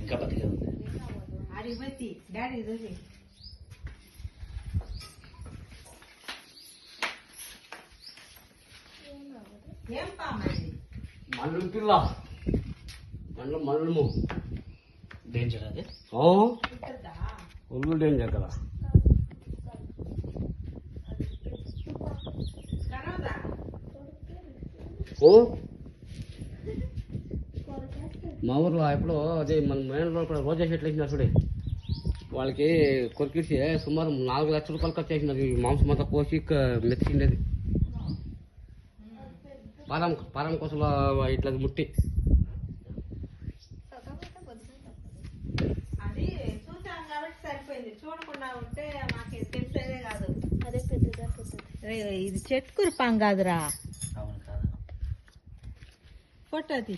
ఇంకా బతికే ఉంది. డాడీ ఏం పామండి మల్లు పిల్ల మల్లు డేంజర్ అది. ఒళ్ళు డేంజర్ కదా. ఓ మా ఊర్లో ఎప్పుడో అదే మన మెయిన్లో కూడా రోజా చెట్లు వేసినారు చూడే, వాళ్ళకి కొరికిసి సుమారు 4 లక్షల రూపాయలు ఖర్చు చేసినది. మాంసం అంతా కోసి మెతికిండేది పారం కోసం ఇట్లా ముట్టి. అది చూసాం కాబట్టి సరిపోయింది, చూడకుండా ఉంటే మాకు తెలిసేదే కాదు. ఇది చెట్టు కురుపాం కాదురా. అవును కాదు ఫోటోది